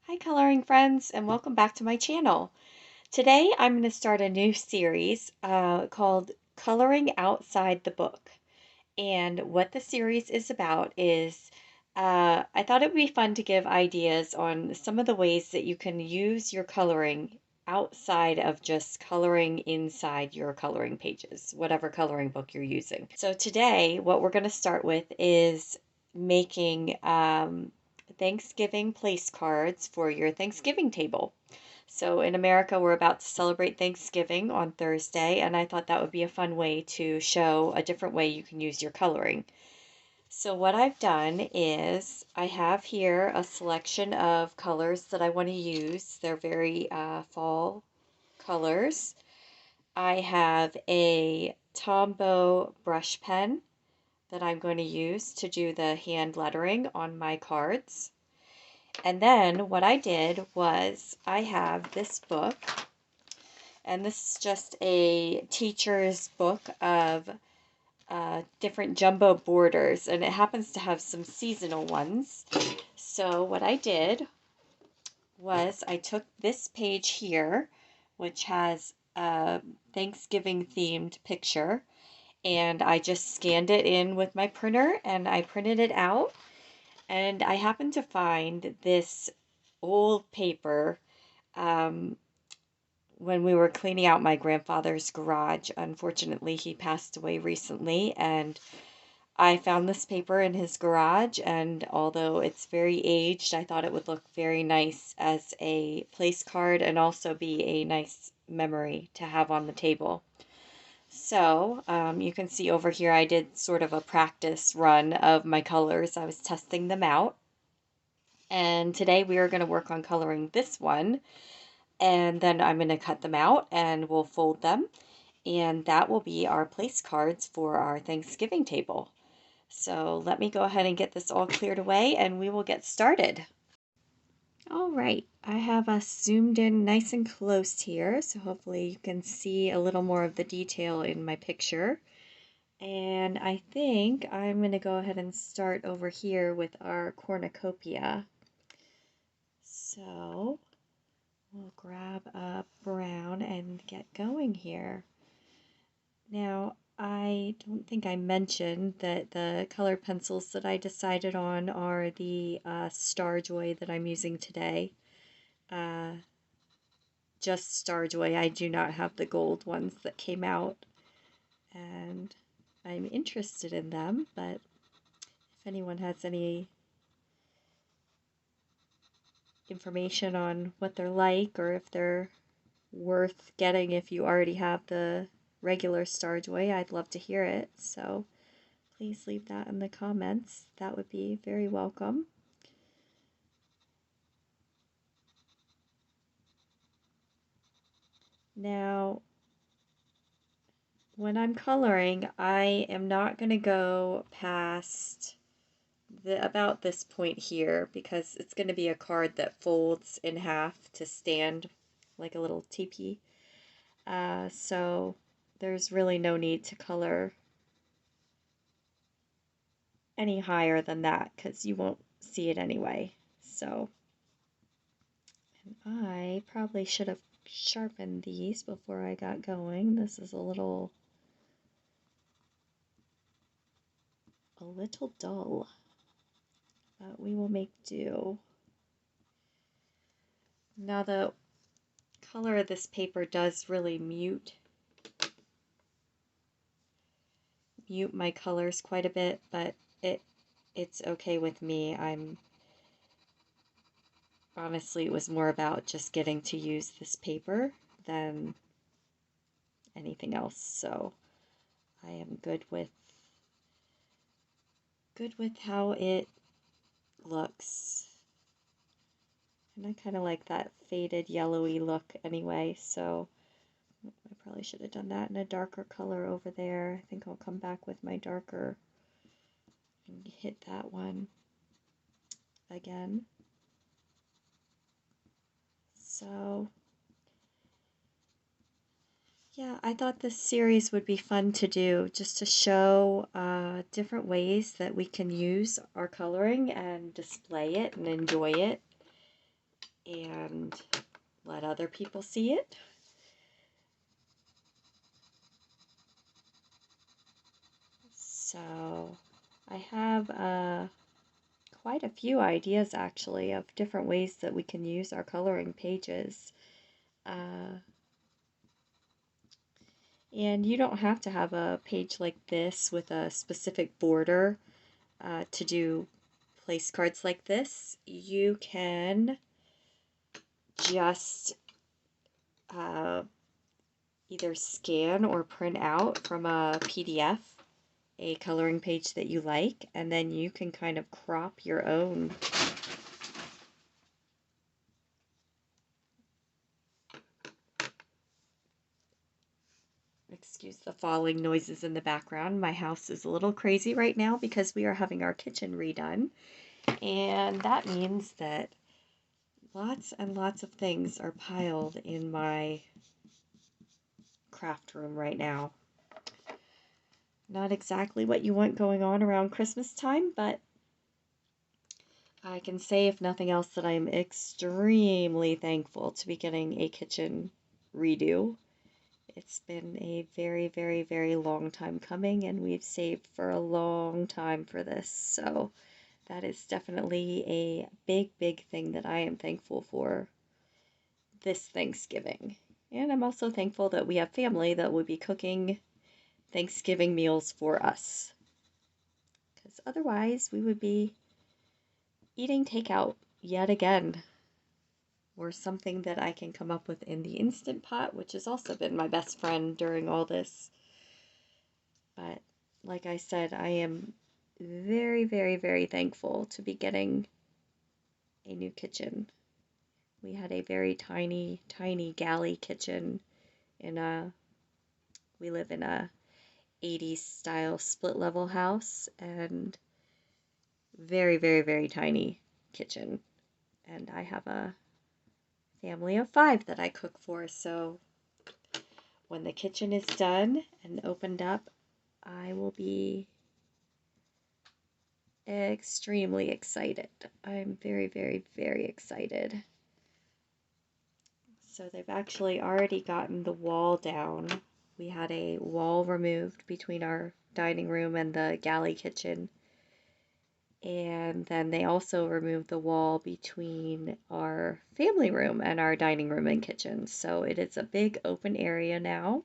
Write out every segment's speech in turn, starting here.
Hi coloring friends and welcome back to my channel. Today I'm going to start a new series called Coloring Outside the Book. And what the series is about is I thought it would be fun to give ideas on some of the ways that you can use your coloring outside of just coloring inside your coloring pages, whatever coloring book you're using. So today what we're going to start with is making Thanksgiving place cards for your Thanksgiving table. So in America, we're about to celebrate Thanksgiving on Thursday, and I thought that would be a fun way to show a different way you can use your coloring. So what I've done is I have here a selection of colors that I want to use. They're very fall colors. I have a Tombow brush pen that I'm going to use to do the hand lettering on my cards. And then what I did was I have this book, and this is just a teacher's book of different jumbo borders, and it happens to have some seasonal ones. So what I did was I took this page here, which has a Thanksgiving themed picture, and I just scanned it in with my printer and I printed it out. And I happened to find this old paper when we were cleaning out my grandfather's garage. Unfortunately, he passed away recently, and I found this paper in his garage, and although it's very aged, I thought it would look very nice as a place card and also be a nice memory to have on the table. So you can see over here I did sort of a practice run of my colors. I was testing them out. And today we are going to work on coloring this one, and then I'm going to cut them out and we'll fold them, and that will be our place cards for our Thanksgiving table. So let me go ahead and get this all cleared away and we will get started. All right, I have us zoomed in nice and close here, so hopefully you can see a little more of the detail in my picture. And I think I'm going to go ahead and start over here with our cornucopia. So we'll grab a brown and get going here. Now, I don't think I mentioned that the color pencils that I decided on are the Starjoy that I'm using today. Just Starjoy. I do not have the gold ones that came out, and I'm interested in them, but if anyone has any information on what they're like or if they're worth getting if you already have the regular Starjoy, I'd love to hear it. So please leave that in the comments. That would be very welcome. Now, when I'm coloring, I am not going to go past about this point here because it's going to be a card that folds in half to stand like a little teepee. So there's really no need to color any higher than that because you won't see it anyway. So, and I probably should have sharpened these before I got going. This is a little dull, but we will make do. Now the color of this paper does really mute my colors quite a bit, but it's okay with me. Honestly, it was more about just getting to use this paper than anything else, so I am good with how it looks. And I kind of like that faded yellowy look anyway, so I probably should have done that in a darker color over there. I think I'll come back with my darker and hit that one again. So yeah, I thought this series would be fun to do, just to show different ways that we can use our coloring and display it and enjoy it. and let other people see it. So I have quite a few ideas actually of different ways that we can use our coloring pages. And you don't have to have a page like this with a specific border to do place cards like this. You can just either scan or print out from a PDF a coloring page that you like, and then you can kind of crop your own. Excuse the falling noises in the background. My house is a little crazy right now because we are having our kitchen redone, and that means that lots and lots of things are piled in my craft room right now. Not exactly what you want going on around Christmas time, but I can say, if nothing else, that I am extremely thankful to be getting a kitchen redo. It's been a very, very, very long time coming, and we've saved for a long time for this. So that is definitely a big, big thing that I am thankful for this Thanksgiving. And I'm also thankful that we have family that will be cooking Thanksgiving meals for us. Because otherwise, we would be eating takeout yet again, or something that I can come up with in the Instant Pot, which has also been my best friend during all this. But like I said, I am very, very, very thankful to be getting a new kitchen. We had a very tiny, tiny galley kitchen we live in a 80s style split level house, and very, very, very tiny kitchen. And I have a family of 5 that I cook for, so when the kitchen is done and opened up, I will be extremely excited. I'm very, very, very excited. So they've actually already gotten the wall down. We had a wall removed between our dining room and the galley kitchen. And then they also removed the wall between our family room and our dining room and kitchen. So it is a big open area now.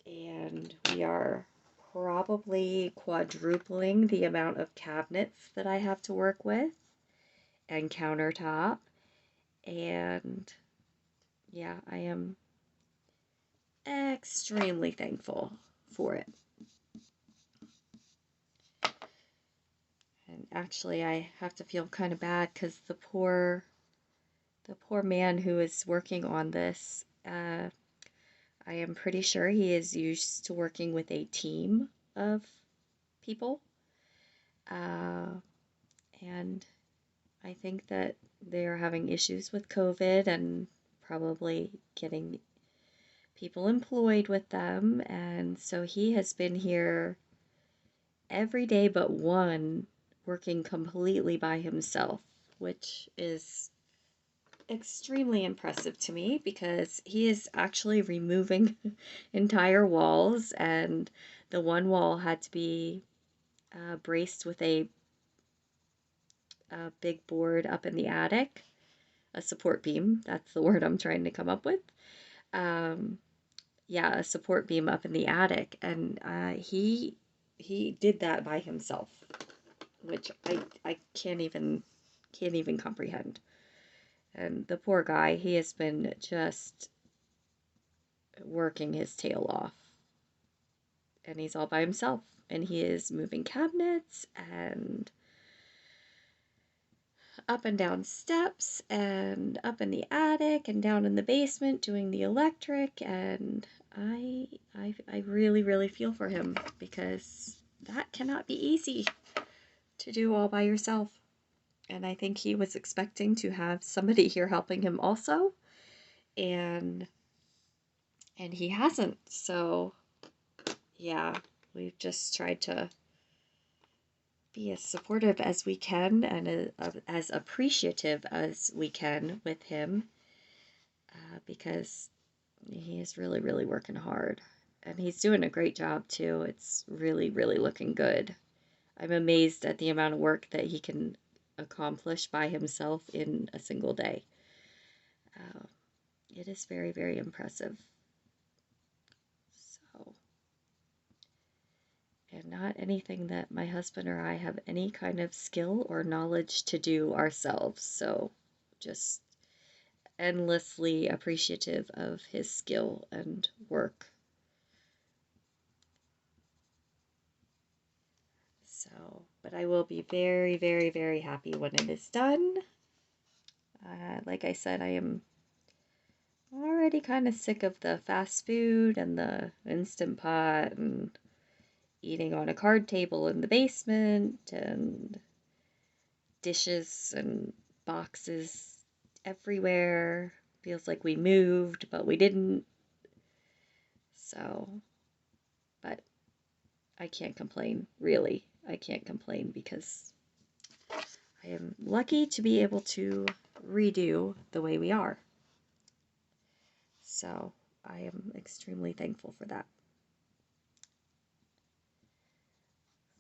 And we are probably quadrupling the amount of cabinets that I have to work with and countertop. And yeah, I am extremely thankful for it. And actually, I have to feel kind of bad because the poor man who is working on this, I am pretty sure he is used to working with a team of people. And I think that they are having issues with COVID and probably getting people employed with them. And so he has been here every day but one, working completely by himself, which is extremely impressive to me because he is actually removing entire walls, and the one wall had to be braced with a big board up in the attic, a support beam. That's the word I'm trying to come up with. Yeah, a support beam up in the attic, and he did that by himself, which I can't even comprehend. And the poor guy, he has been just working his tail off, and he's all by himself, and he is moving cabinets and up and down steps and up in the attic and down in the basement doing the electric. And I really, really feel for him because that cannot be easy to do all by yourself. And I think he was expecting to have somebody here helping him also, and he hasn't. So yeah, we've just tried to be as supportive as we can and as appreciative as we can with him, because he is really, really working hard. And he's doing a great job too. It's really, really looking good. I'm amazed at the amount of work that he can accomplish by himself in a single day. Uh, it is very, very impressive. So, and not anything that my husband or I have any kind of skill or knowledge to do ourselves. So, just endlessly appreciative of his skill and work. So, but I will be very, very, very happy when it is done. Like I said, I am already kind of sick of the fast food and the Instant Pot and eating on a card table in the basement and dishes and boxes everywhere. Feels like we moved, but we didn't. So, but I can't complain, really. I can't complain because I am lucky to be able to redo the way we are. So, I am extremely thankful for that.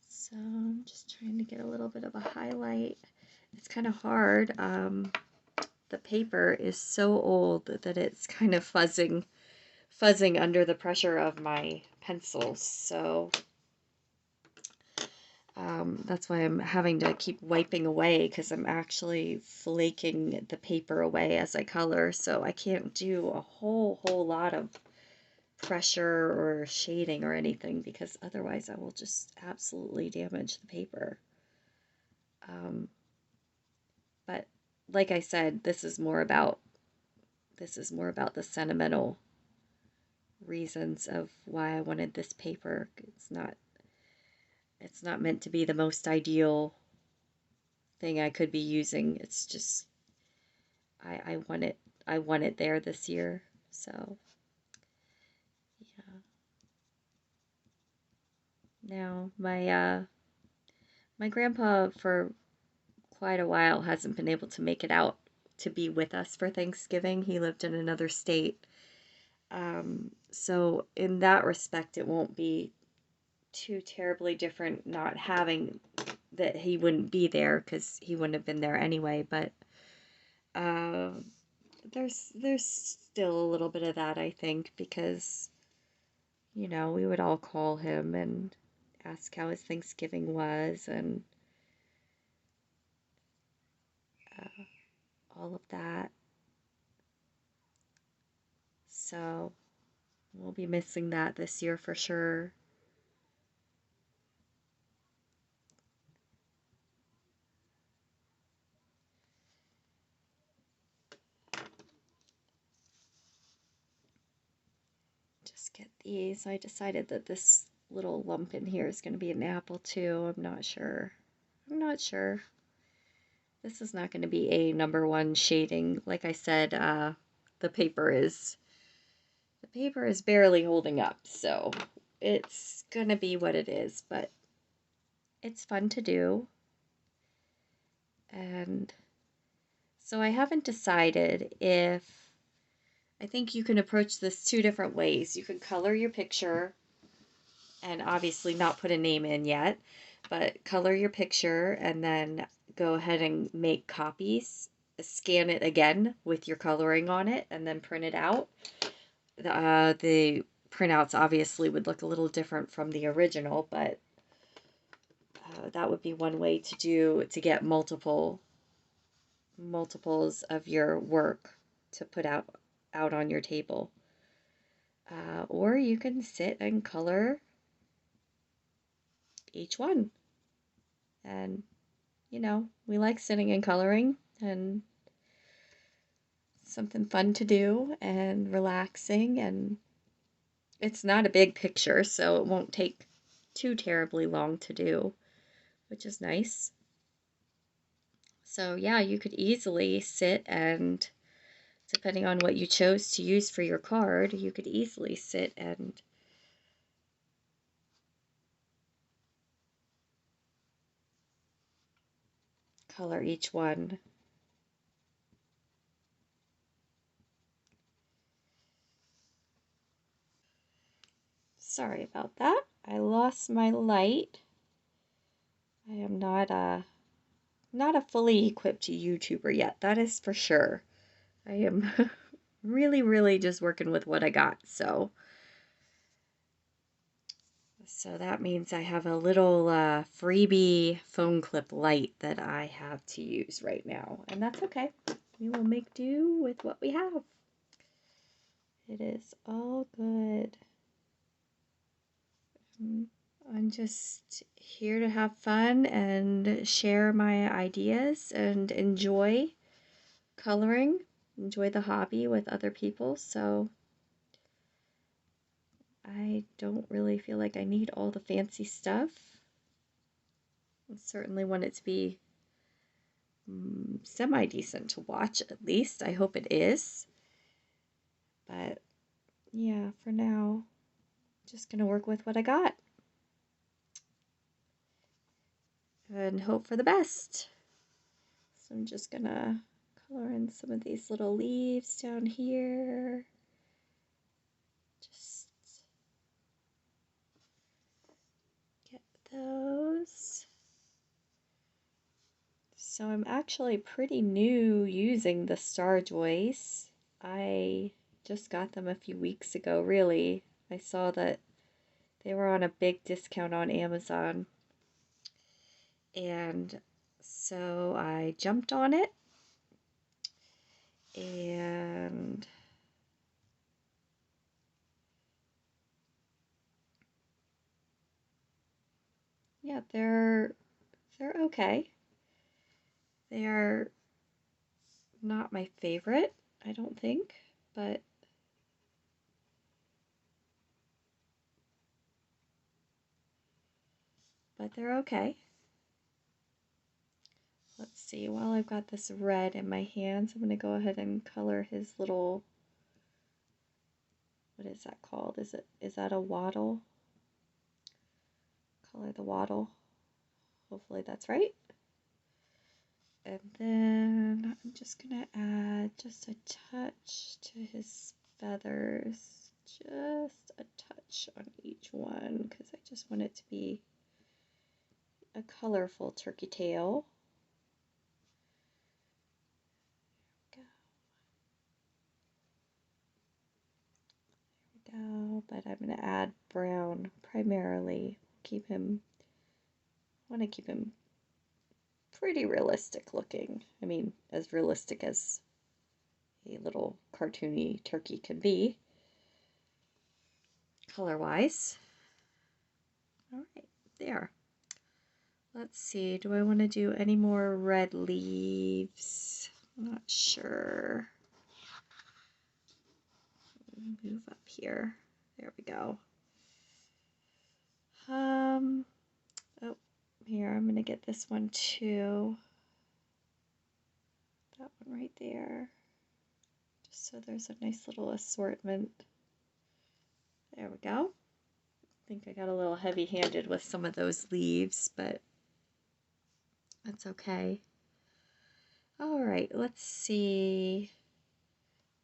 So I'm just trying to get a little bit of a highlight. It's kind of hard. The paper is so old that it's kind of fuzzing under the pressure of my pencils. So that's why I'm having to keep wiping away, because I'm actually flaking the paper away as I color. So I can't do a whole lot of pressure or shading or anything, because otherwise I will just absolutely damage the paper. But like I said, this is more about the sentimental reasons of why I wanted this paper. It's not meant to be the most ideal thing I could be using. It's just I want it there this year. So yeah. Now my grandpa for quite a while hasn't been able to make it out to be with us for Thanksgiving. He lived in another state. So in that respect, it won't be too terribly different not having that he wouldn't be there, because he wouldn't have been there anyway. But uh, there's still a little bit of that, I think, because we would all call him and ask how his Thanksgiving was, and uh, all of that. So we'll be missing that this year for sure. Just get these. I decided that this little lump in here is going to be an apple too. I'm not sure. This is not going to be a number one shading. Like I said, the paper is barely holding up, so it's going to be what it is, but it's fun to do. And so I haven't decided if I think you can approach this two different ways. You can color your picture and obviously not put a name in yet, but color your picture and then go ahead and make copies, scan it again with your coloring on it, and then print it out. The printouts obviously would look a little different from the original, but that would be one way to get multiples of your work to put out on your table. Or you can sit and color each one. And, we like sitting and coloring, and something fun to do and relaxing. And it's not a big picture, so it won't take too terribly long to do, which is nice. So, yeah, you could easily sit and, depending on what you chose to use for your card, you could easily sit and color each one. Sorry about that. I lost my light. I am not a fully equipped YouTuber yet, that is for sure. I am really just working with what I got, so that means I have a little freebie phone clip light that I have to use right now, and that's okay. We will make do with what we have. It is all good. I'm just here to have fun and share my ideas and enjoy coloring, enjoy the hobby with other people, so I don't really feel like I need all the fancy stuff. I certainly want it to be semi-decent to watch, at least. I hope it is. But yeah, for now, just gonna work with what I got and hope for the best. So I'm just gonna color in some of these little leaves down here. Just get those. So I'm actually pretty new using the Starjoys. I just got them a few weeks ago, really. I saw that they were on a big discount on Amazon. And so I jumped on it. And yeah, they're okay. They are not my favorite, I don't think, but they're okay. Let's see, while I've got this red in my hands, I'm going to go ahead and color his little, what is that called? Is that a wattle? Color the wattle. Hopefully that's right. And then I'm just going to add just a touch to his feathers. Just a touch on each one because I just want it to be a colorful turkey tail. Go, but I'm going to add brown primarily. I want to keep him pretty realistic looking. I mean, as realistic as a little cartoony turkey can be, color-wise. All right, there. Let's see, do I want to do any more red leaves? I'm not sure. Move up here. There we go. Oh, here, I'm going to get this one too. That one right there. Just so there's a nice little assortment. There we go. I think I got a little heavy-handed with some of those leaves, but that's okay. All right, let's see.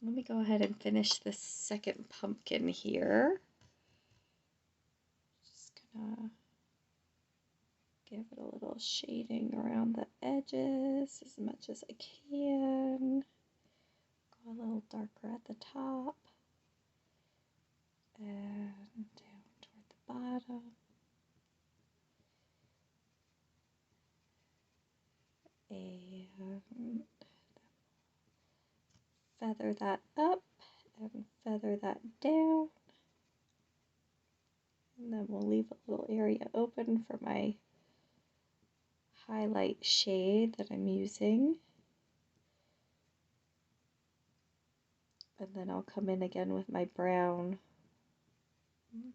Let me go ahead and finish this second pumpkin here. Just gonna give it a little shading around the edges as much as I can. Go a little darker at the top and down toward the bottom. And feather that up and feather that down. And then we'll leave a little area open for my highlight shade that I'm using. And then I'll come in again with my brown,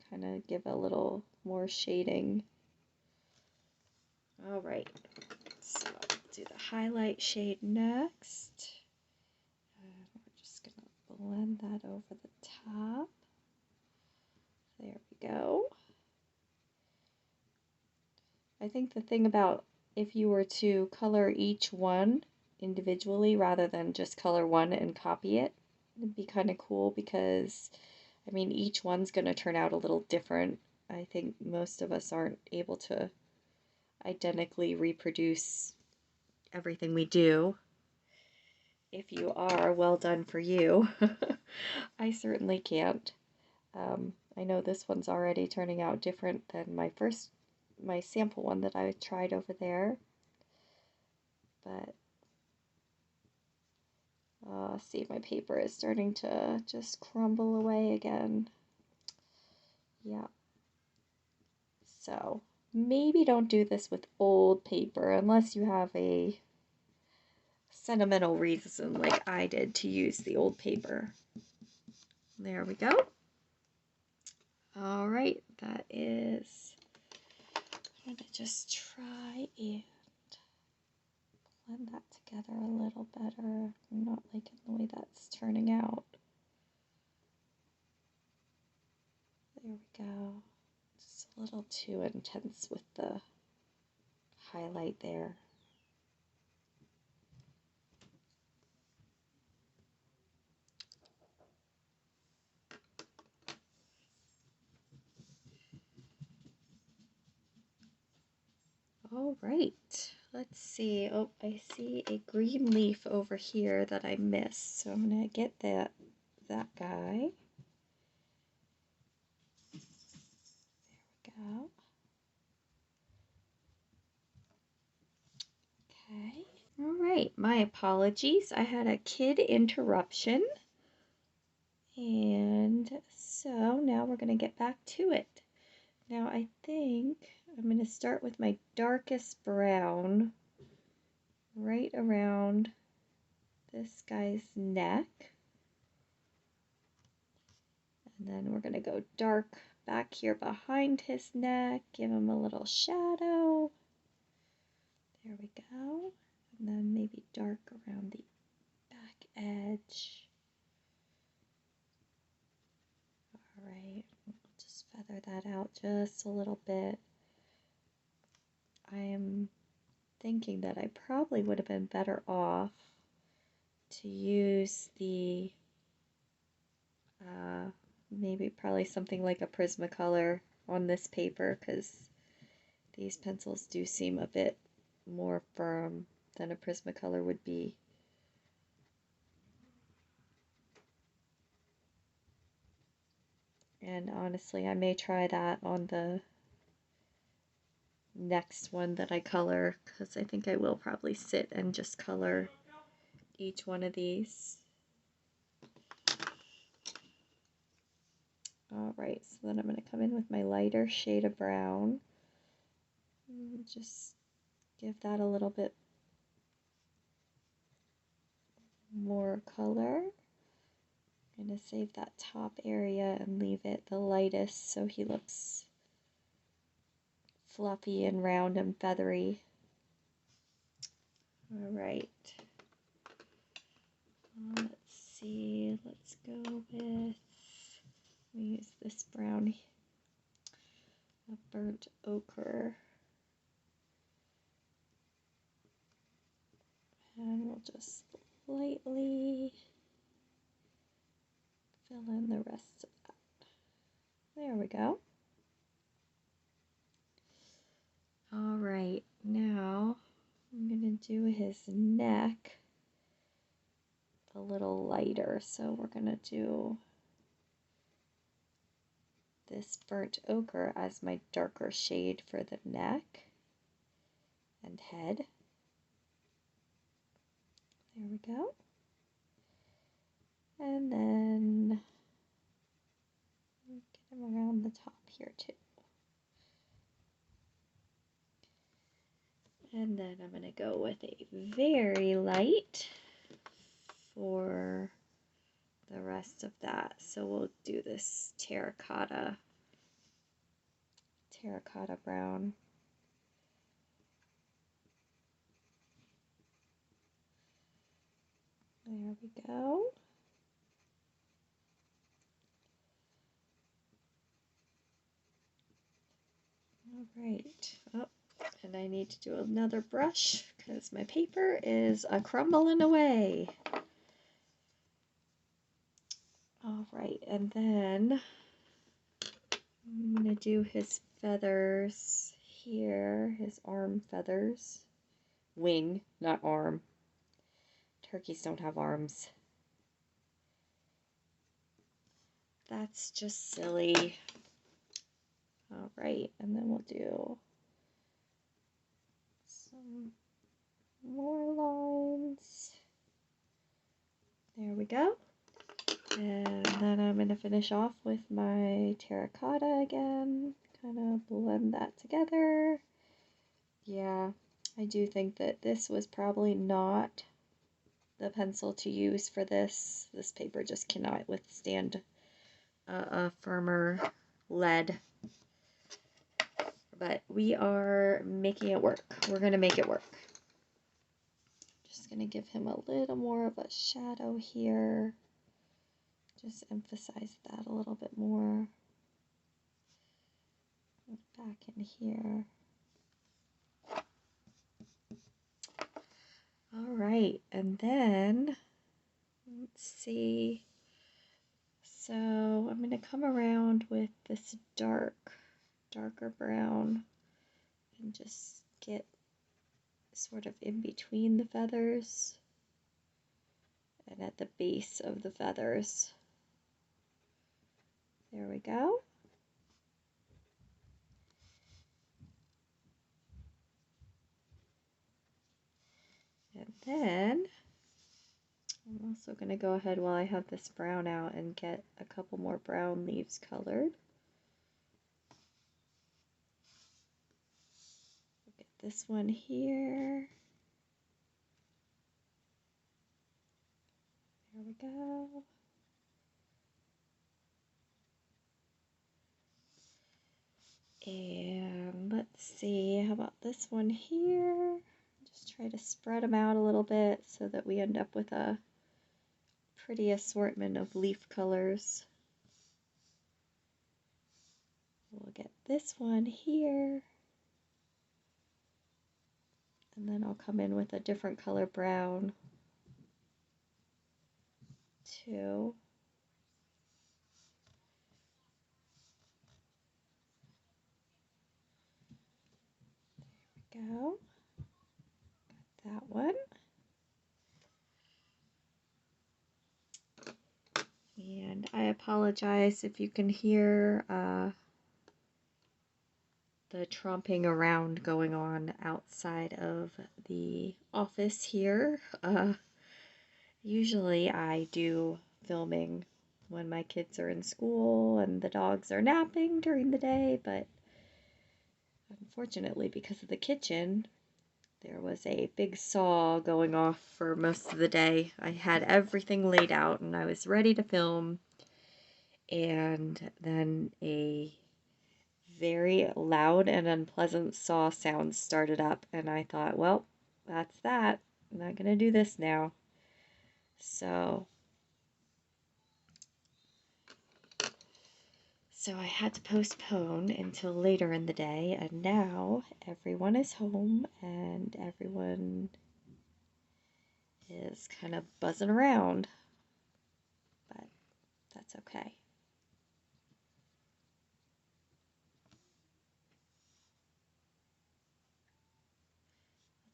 kind of give a little more shading. All right, so I'll do the highlight shade next. And we're just going to blend that over the top. There we go. I think the thing about if you were to color each one individually rather than just color one and copy it. It'd be kind of cool because, I mean, each one's going to turn out a little different. I think most of us aren't able to identically reproduce everything we do. If you are, well done for you. I certainly can't. I know this one's already turning out different than my sample one that I tried over there. But, see, my paper is starting to just crumble away again. Yeah. So, maybe don't do this with old paper unless you have a sentimental reason like I did to use the old paper. There we go. All right, that is, I'm gonna just try and blend that together a little better. I'm not liking the way that's turning out. There we go. It's a little too intense with the highlight there. All right, let's see. Oh, I see a green leaf over here that I missed, so I'm gonna get that guy. There we go. Okay. All right, my apologies. I had a kid interruption. And so now we're gonna get back to it. Now I think I'm gonna start with my darkest brown right around this guy's neck. And then we're going to go dark back here behind his neck, give him a little shadow. There we go. And then maybe dark around the back edge. All right, we'll just feather that out just a little bit. I am thinking that I probably would have been better off to use the maybe probably something like a Prismacolor on this paper, because these pencils do seem a bit more firm than a Prismacolor would be. And honestly, I may try that on the next one that I color, because I think I will probably sit and just color each one of these. Alright, so then I'm going to come in with my lighter shade of brown. And just give that a little bit more color. I'm going to save that top area and leave it the lightest so he looks fluffy and round and feathery. Alright. Let's see, let's go with, we use this brown, a burnt ochre. And we'll just lightly fill in the rest of that. There we go. Alright, now I'm going to do his neck a little lighter. So we're going to do this burnt ochre as my darker shade for the neck and head. There we go. And then get him around the top here too. And then I'm going to go with a very light for the rest of that. So we'll do this terracotta brown. There we go. All right. Oh, And I need to do another brush because my paper is crumbling away. All right, and then I'm going to do his feathers here, his arm feathers. Wing, not arm. Turkeys don't have arms. That's just silly. All right, and then we'll do some more lines. There we go. And then I'm going to finish off with my terracotta again. Kind of blend that together. Yeah, I do think that this was probably not the pencil to use for this. This paper just cannot withstand a firmer lead. But we are making it work. We're going to make it work. Just going to give him a little more of a shadow here. Just emphasize that a little bit more. Back in here. All right, and then let's see. So I'm going to come around with this darker brown and just get sort of in between the feathers and at the base of the feathers. There we go. And then I'm also going to go ahead while I have this brown out and get a couple more brown leaves colored. Get this one here. There we go. And let's see, how about this one here? Just try to spread them out a little bit so that we end up with a pretty assortment of leaf colors. We'll get this one here. And then I'll come in with a different color brown too. There we go. Got that one. And I apologize if you can hear the tromping around going on outside of the office here. Usually I do filming when my kids are in school and the dogs are napping during the day, but unfortunately because of the kitchen, there was a big saw going off for most of the day. I had everything laid out and I was ready to film, and then a very loud and unpleasant saw sound started up, and I thought, well, that's that. I'm not going to do this now. So I had to postpone until later in the day, and now everyone is home and everyone is kind of buzzing around, but that's okay.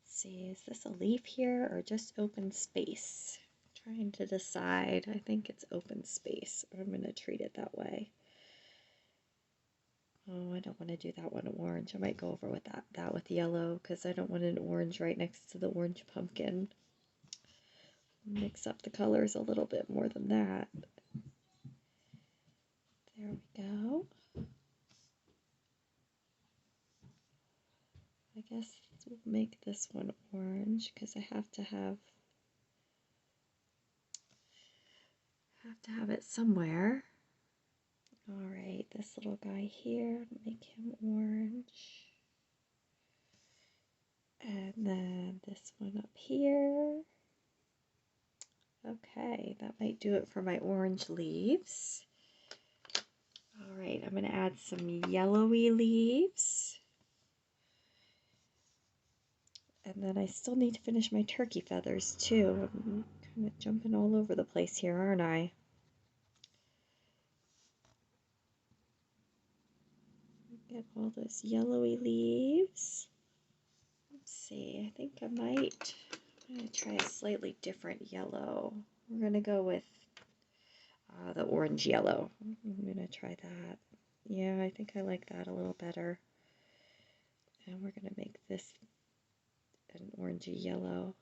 Let's see, is this a leaf here or just open space? I'm trying to decide. I think it's open space. I'm going to treat it that way. Oh, I don't want to do that one orange. I might go over with that with yellow because I don't want an orange right next to the orange pumpkin. Mix up the colors a little bit more than that. There we go. I guess we'll make this one orange because I have to have it somewhere. All right, this little guy here, make him orange. And then this one up here. Okay, that might do it for my orange leaves. All right, I'm going to add some yellowy leaves. And then I still need to finish my turkey feathers too. I'm kind of jumping all over the place here, aren't I? Get all those yellowy leaves. Let's see, I think I'm gonna try a slightly different yellow. We're gonna go with the orange yellow. I'm gonna try that. Yeah, I think I like that a little better. And we're gonna make this an orangey yellow.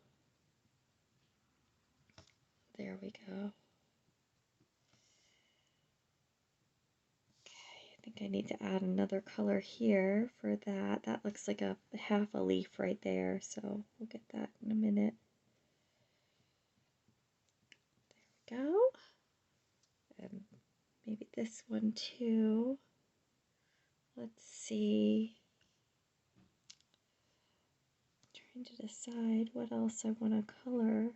There we go. I think I need to add another color here for that. That looks like a half a leaf right there, so we'll get that in a minute. There we go. And maybe this one too. Let's see. I'm trying to decide what else I want to color.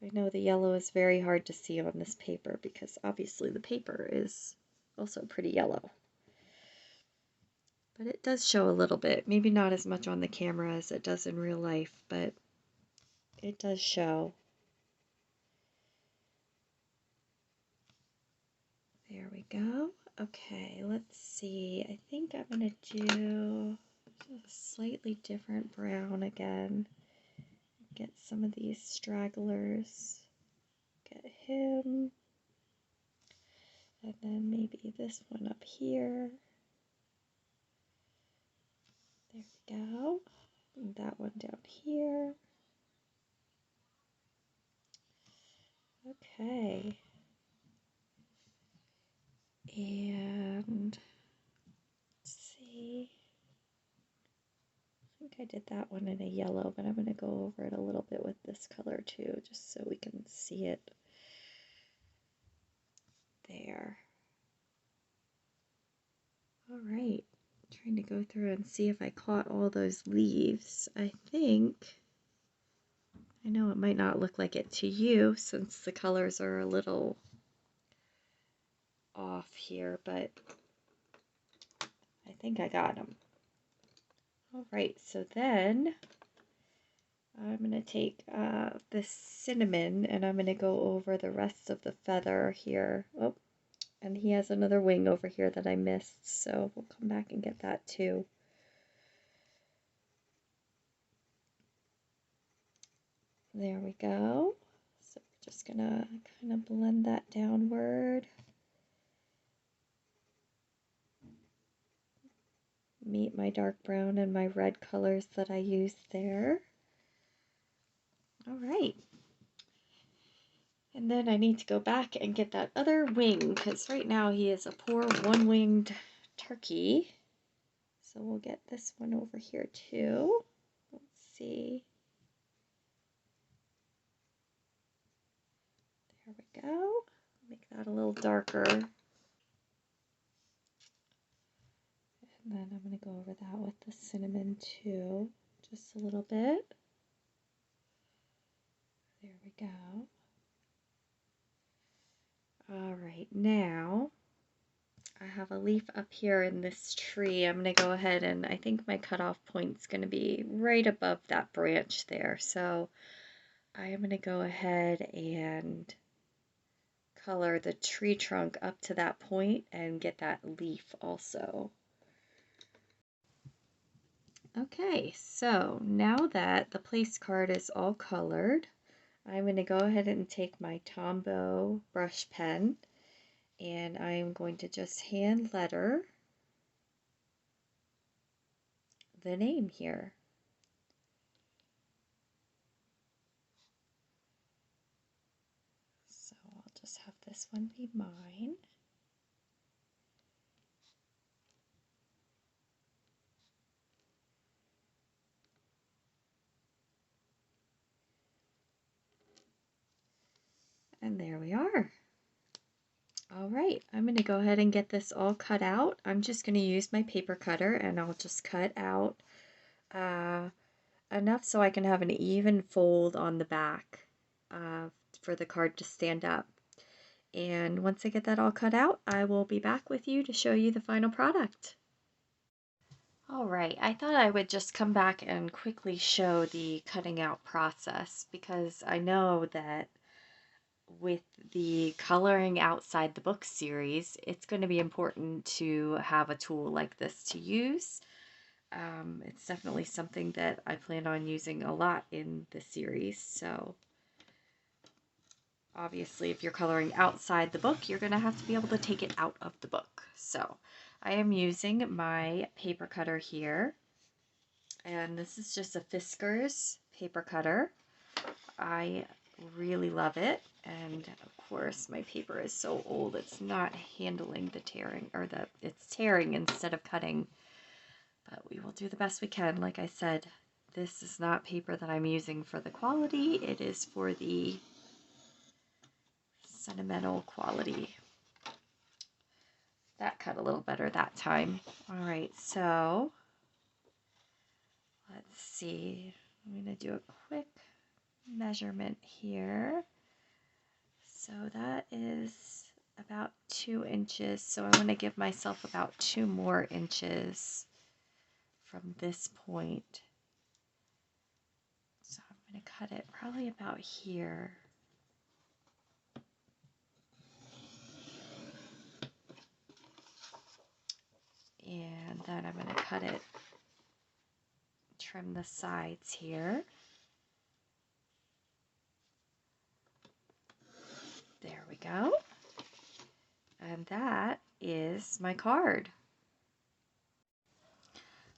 I know the yellow is very hard to see on this paper because obviously the paper is also pretty yellow. But it does show a little bit, maybe not as much on the camera as it does in real life, but it does show. There we go. Okay, let's see. I think I'm going to do a slightly different brown again. Get some of these stragglers. Get him. And then maybe this one up here. There we go. And that one down here. Okay. And let's see. I think I did that one in a yellow, but I'm going to go over it a little bit with this color too, just so we can see it. There. All right. Trying to go through and see if I caught all those leaves. I know it might not look like it to you since the colors are a little off here, but I think I got them. All right, so then I'm going to take this cinnamon and I'm going to go over the rest of the feather here. Oh, and he has another wing over here that I missed, so we'll come back and get that too. There we go. So we're just going to kind of blend that downward. Meet my dark brown and my red colors that I used there. All right. And then I need to go back and get that other wing because right now he is a poor one-winged turkey. So we'll get this one over here too. Let's see. There we go. Make that a little darker. And then I'm going to go over that with the cinnamon too, just a little bit. There we go. All right, now I have a leaf up here in this tree. I'm going to go ahead and I think my cutoff point's going to be right above that branch there. So I am going to go ahead and color the tree trunk up to that point and get that leaf also. Okay, so now that the place card is all colored, I'm going to go ahead and take my Tombow brush pen and I'm going to just hand letter the name here. So I'll just have this one be mine. And there we are. All right, I'm going to go ahead and get this all cut out. I'm just going to use my paper cutter and I'll just cut out enough so I can have an even fold on the back for the card to stand up. And once I get that all cut out, I will be back with you to show you the final product. All right, I thought I would just come back and quickly show the cutting out process because I know that with the coloring outside the book series, it's going to be important to have a tool like this to use. It's definitely something that I plan on using a lot in the series. So obviously, if you're coloring outside the book, you're going to have to be able to take it out of the book. So I am using my paper cutter here, and this is just a Fiskars paper cutter. I really love it, and of course my paper is so old it's not handling the tearing, or it's tearing instead of cutting, but we will do the best we can. Like I said, this is not paper that I'm using for the quality, it is for the sentimental quality. That cut a little better that time. All right, so let's see, I'm going to do a quick measurement here. So that is about 2 inches. So I want to give myself about 2 more inches from this point. So I'm going to cut it probably about here. And then I'm going to cut it, trim the sides here. There we go. And that is my card.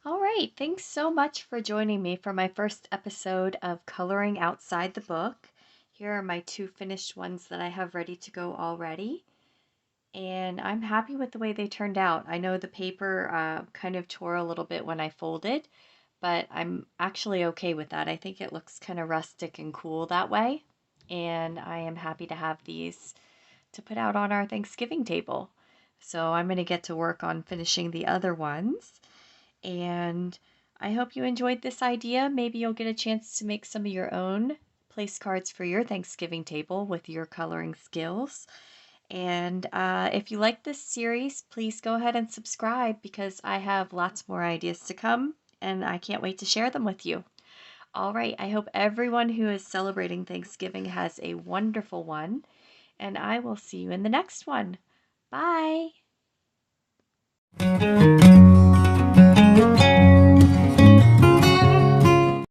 All right, thanks so much for joining me for my first episode of Coloring Outside the Book. Here are my 2 finished ones that I have ready to go already. And I'm happy with the way they turned out. I know the paper kind of tore a little bit when I folded, but I'm actually okay with that. I think it looks kind of rustic and cool that way. And I am happy to have these to put out on our Thanksgiving table. So I'm going to get to work on finishing the other ones. And I hope you enjoyed this idea. Maybe you'll get a chance to make some of your own place cards for your Thanksgiving table with your coloring skills. And if you like this series, please go ahead and subscribe because I have lots more ideas to come and I can't wait to share them with you. All right, I hope everyone who is celebrating Thanksgiving has a wonderful one, and I will see you in the next one. Bye.